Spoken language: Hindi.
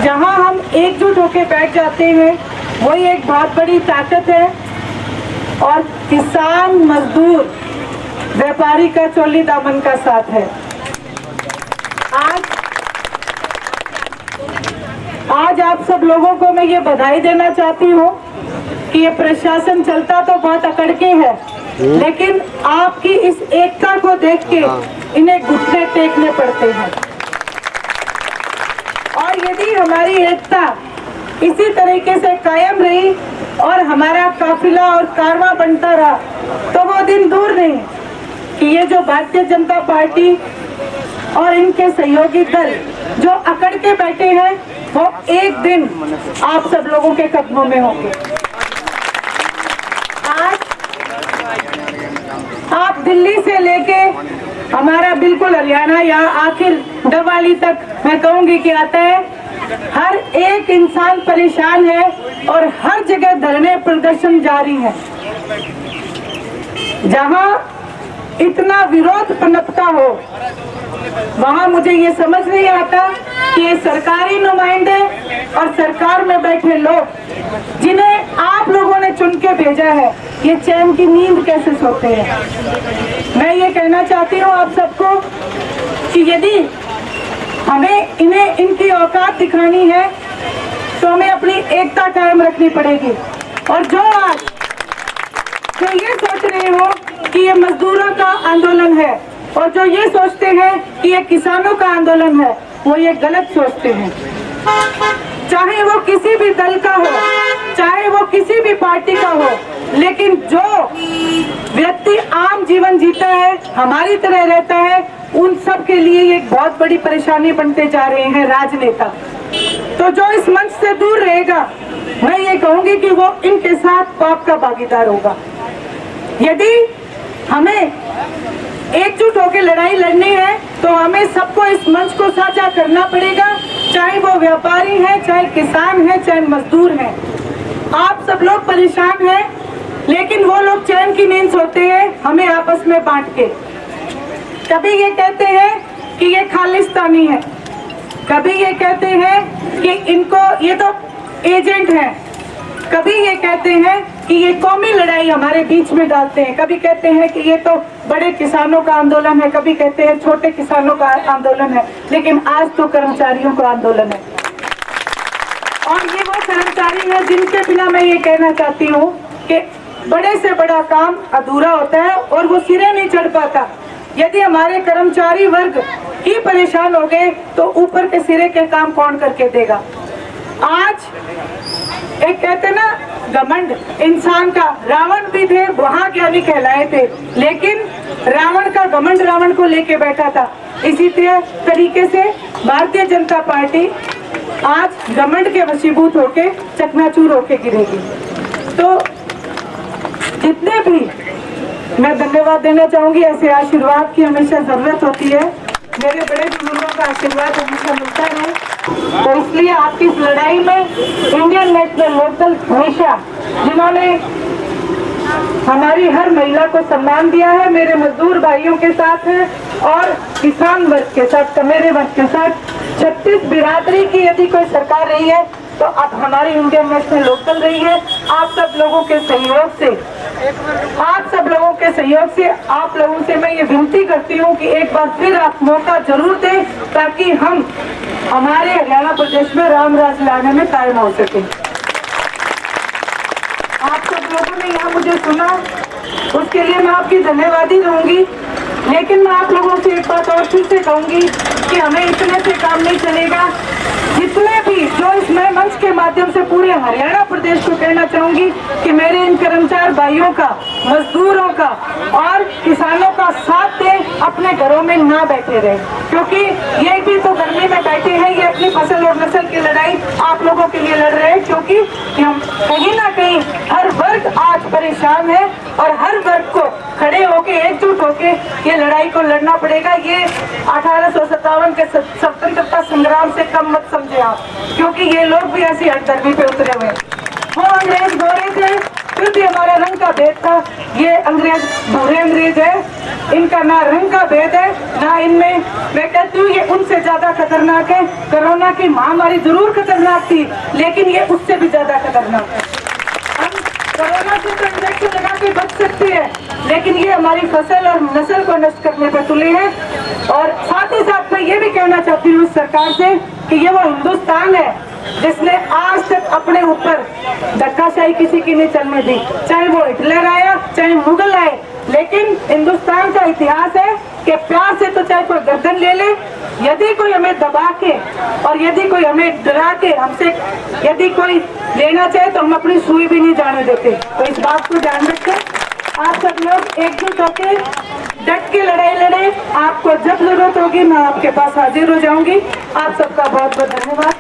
जहां हम एकजुट होकर बैठ जाते हैं वही एक बहुत बड़ी ताकत है। और किसान, मजदूर, व्यापारी का चोली दामन का साथ है। आज आप सब लोगों को मैं ये बधाई देना चाहती हूँ कि ये प्रशासन चलता तो बहुत अकड़ के है, लेकिन आपकी इस एकता को देख के इन्हें घुटने टेकने पड़ते हैं। और यदि हमारी एकता इसी तरीके से कायम रही और हमारा काफिला और कारवां बनता रहा तो वो दिन दूर नहीं कि ये जो भारतीय जनता पार्टी और इनके सहयोगी दल जो अकड़ के बैठे हैं वो एक दिन आप सब लोगों के कदमों में होंगे। आज आप दिल्ली से लेके हमारा बिल्कुल हरियाणा या आखिर डबवाली तक मैं कहूंगी कि आता है, हर एक इंसान परेशान है और हर जगह धरने प्रदर्शन जारी है। जहां इतना विरोध पनपता हो वहां मुझे ये समझ नहीं आता कि ये सरकारी नुमाइंदे और सरकार में बैठे लोग जिन्हें आप लोगों ने चुन के भेजा है, ये चैन की नींद कैसे सोते हैं। मैं ये कहना चाहती हूँ आप सबको कि यदि हमें इन्हें इनकी औकात दिखानी है तो हमें अपनी एकता कायम रखनी पड़ेगी। और जो आज जो ये सोच रहे हो कि ये मजदूरों का आंदोलन है और जो ये सोचते हैं कि ये किसानों का आंदोलन है, वो ये गलत सोचते हैं। चाहे वो किसी भी दल का हो, चाहे वो किसी भी पार्टी का हो, लेकिन जो व्यक्ति आम जीवन जीता है, हमारी तरह रहता है, उन सब के लिए ये एक बहुत बड़ी परेशानी बनते जा रहे हैं राजनेता। तो जो इस मंच से दूर रहेगा, मैं ये कहूंगी कि वो इनके साथ पाप का भागीदार होगा। यदि हमें एकजुट होकर लड़ाई लड़नी है तो हमें सबको इस मंच को साझा करना पड़ेगा, चाहे वो व्यापारी है, चाहे किसान है, चाहे मजदूर है। आप सब लोग परेशान हैं, लेकिन वो लोग चैन की नींद सोते हैं हमें आपस में बांट के। कभी ये कहते हैं कि ये खालिस्तानी है, कभी ये कहते हैं कि इनको ये तो एजेंट है, कभी ये कहते हैं कि ये कौमी लड़ाई हमारे बीच में डालते हैं, कभी कहते हैं कि ये तो बड़े किसानों का आंदोलन है, कभी कहते हैं छोटे किसानों का आंदोलन है, लेकिन आज तो कर्मचारियों का आंदोलन है। और ये वो कर्मचारी है जिनके बिना मैं ये कहना चाहती हूँ कि बड़े से बड़ा काम अधूरा होता है और वो सिरे नहीं चढ़ पाता। यदि हमारे कर्मचारी वर्ग ही परेशान हो गए तो ऊपर के सिरे के काम कौन करके देगा। आज एक कहते ना घमंड इंसान का, रावण भी थे, वहां ज्ञानी कहलाए थे, लेकिन रावण का घमंड रावण को लेके बैठा था। इसी तरीके से भारतीय जनता पार्टी आज घमंड के वशीभूत होके चकनाचूर होके गिरेगी। तो जितने भी मैं धन्यवाद देना चाहूंगी, ऐसे आशीर्वाद की हमेशा जरूरत होती है, मेरे बड़े बुजुर्गों का आशीर्वाद हमेशा मिलता है। तो इसलिए आपकी इस लड़ाई में इंडियन नेशनल लोकदल हमेशा, जिन्होंने हमारी हर महिला को सम्मान दिया है, मेरे मजदूर भाइयों के साथ है और किसान वर्ग के साथ, मेरे वर्ग के साथ 36 बिरादरी की यदि कोई सरकार रही है तो अब हमारी इंडियन नेशनल लोकदल रही है। आप सब लोगों के सहयोग से, आप लोगों से मैं ये विनती करती हूँ कि एक बार फिर आप मौका जरूर दें ताकि हम हमारे हरियाणा प्रदेश में राम राज लाने में कायम हो सके। आप सब लोगों ने यहाँ मुझे सुना, उसके लिए मैं आपकी धन्यवादी रहूंगी। लेकिन मैं आप लोगों से एक बात और फिर से कहूंगी कि हमें इतने से काम नहीं चलेगा। जितने भी जो इस मैं मंच के माध्यम से पूरे हरियाणा प्रदेश को कहना चाहूंगी कि मेरे इन कर्मचारी भाइयों का, मजदूरों का और किसानों का साथ दें, अपने घरों में ना बैठे रहे, क्योंकि ये भी तो गर्मी में बैठे हैं, ये अपनी फसल और नस्ल की लड़ाई आप लोगों के लिए लड़ रहे हैं, क्योंकि हम कहीं ना कहीं हर वर्ग आज परेशान है और हर वर्ग को खड़े होके एकजुट होके ये लड़ाई को लड़ना पड़ेगा। ये 1857 के स्वतंत्रता संग्राम से कम मत समझे आप, क्योंकि ये लोग भी ऐसी हटदर्मी पे उतरे हुए। वो अंग्रेज गोरे थे, फिर भी हमारा रंग का भेद था। ये अंग्रेज बुरे अंग्रेज है, इनका ना रंग का भेद है ना इनमें। मैं कहती हूँ ये उनसे ज्यादा खतरनाक है। कोरोना की महामारी जरूर खतरनाक थी, लेकिन ये उससे भी ज्यादा खतरनाक है। हम कोरोना से तो इंजेक्शन लगा के बच सकते हैं, लेकिन ये हमारी फसल और नस्ल को नष्ट करने पर तुले हैं। और साथ ही साथ मैं ये भी कहना चाहती हूँ सरकार से कि ये वो हिंदुस्तान है जिसने आज तक अपने ऊपर धक्काशाही किसी की नहीं चलने दी, चाहे वो हिटलर आया चाहे मुगल आए। लेकिन हिंदुस्तान का इतिहास है कि प्यार से तो चाहे कोई गर्दन ले ले, यदि कोई हमें दबा के और यदि कोई हमें डरा के हमसे यदि कोई लेना चाहे तो हम अपनी सुई भी नहीं जाने देते। तो इस बात को ध्यान रखें। आप सब लोग एकजुट होकर डट के लड़ाई लड़े। आपको जब जरूरत होगी मैं आपके पास हाजिर हो जाऊंगी। आप सबका बहुत बहुत धन्यवाद।